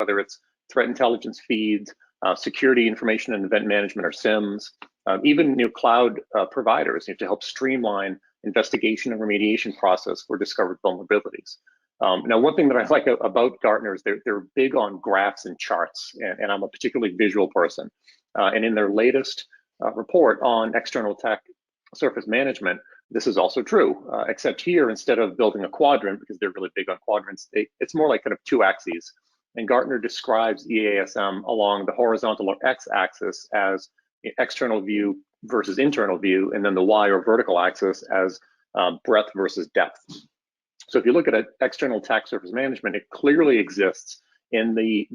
whether it's threat intelligence feeds, security information and event management or SIMs, even cloud providers to help streamline investigation and remediation process for discovered vulnerabilities. Now, one thing that I like about Gartner is they're big on graphs and charts, and I'm a particularly visual person. And in their latest report on external attack surface management, this is also true, except here, instead of building a quadrant, because they're really big on quadrants, it's more like kind of two axes. And Gartner describes EASM along the horizontal or x-axis as external view versus internal view, and then the y or vertical axis as breadth versus depth. So if you look at external attack surface management, it clearly exists in the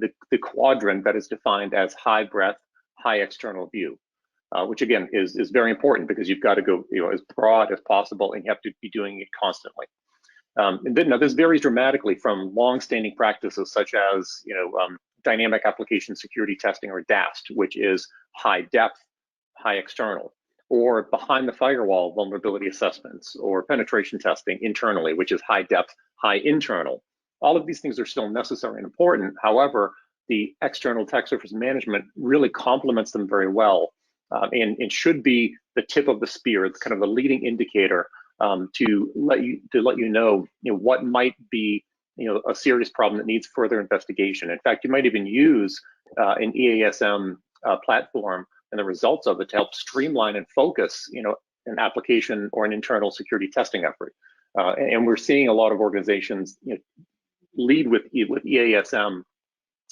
quadrant that is defined as high breadth, high external view, which again is very important because you've got to go as broad as possible, and you have to be doing it constantly. And then, now this varies dramatically from long-standing practices such as dynamic application security testing, or DAST, which is high depth, high external, or behind the firewall vulnerability assessments, or penetration testing internally, which is high depth, high internal. All of these things are still necessary and important. However, the external attack surface management really complements them very well, and it should be the tip of the spear. It's kind of the leading indicator to let you know what might be a serious problem that needs further investigation. In fact, you might even use an EASM platform and the results of it to help streamline and focus an application or an internal security testing effort. And we're seeing a lot of organizations lead with EASM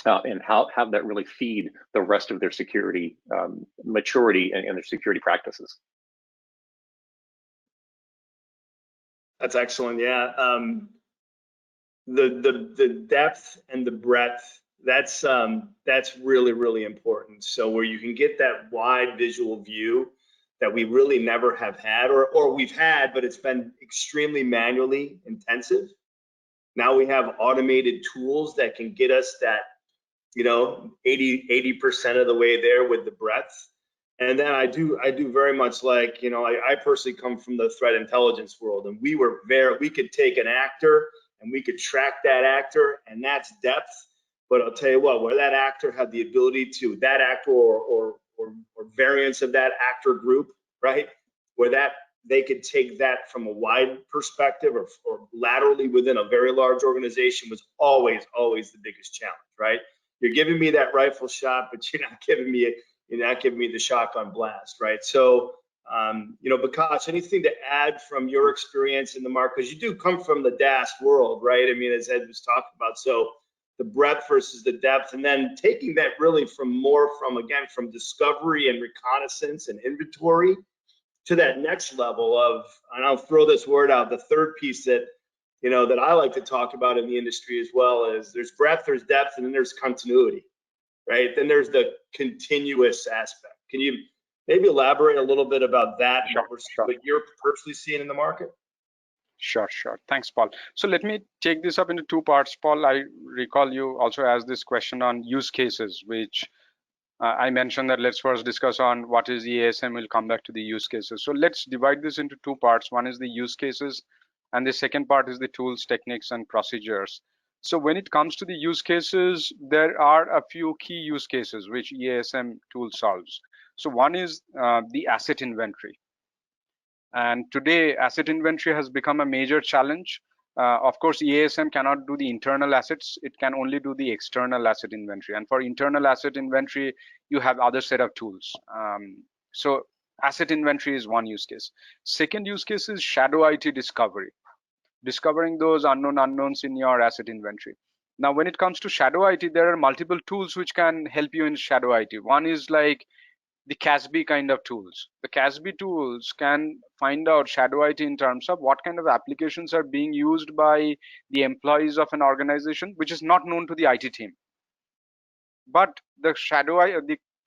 and have that really feed the rest of their security maturity and their security practices. That's excellent. Yeah, the depth and the breadth, that's really important. So where you can get that wide visual view that we really never have had, or we've had, but it's been extremely manually intensive. Now we have automated tools that can get us that 80% of the way there with the breadth. And then I do very much like, I personally come from the threat intelligence world, and we could take an actor and we could track that actor, and that's depth. But I'll tell you what, where that actor had the ability to, that actor or variants of that actor group, right? Where they could take that from a wide perspective or laterally within a very large organization was always the biggest challenge, right? You're giving me that rifle shot, but you're not giving me the shotgun blast, right? So, Bikash, anything to add from your experience in the market? Because you do come from the DAST world, right? I mean, as Ed was talking about, so the breadth versus the depth, and then taking that really from discovery and reconnaissance and inventory to that next level of, and I'll throw this word out, the third piece that that I like to talk about in the industry as well is there's breadth, there's depth, and then there's continuity. Right? Then there's the continuous aspect. Can you maybe elaborate a little bit about that, Sure. what you're personally seeing in the market? Sure. Thanks, Paul. So let me take this up into two parts. Paul, I recall you also asked this question on use cases, which I mentioned that let's first discuss on what is EASM. We'll come back to the use cases. So let's divide this into two parts. One is the use cases, and the second part is the tools, techniques, and procedures. So when it comes to the use cases, there are a few key use cases which EASM tool solves. So one is the asset inventory. And today, asset inventory has become a major challenge. Of course, EASM cannot do the internal assets. It can only do the external asset inventory. And for internal asset inventory, you have other set of tools. So asset inventory is one use case. Second use case is shadow IT discovery. Discovering those unknowns in your asset inventory. Now, when it comes to shadow IT, there are multiple tools which can help you in shadow IT. One is like the CASB kind of tools. The CASB tools can find out shadow IT in terms of what kind of applications are being used by the employees of an organization, which is not known to the IT team. But the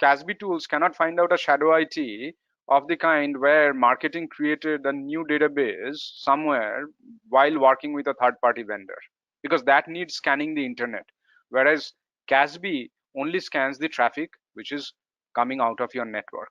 CASB tools cannot find out a shadow IT of the kind where marketing created a new database somewhere while working with a third-party vendor, because that needs scanning the internet. Whereas CASB only scans the traffic which is coming out of your network.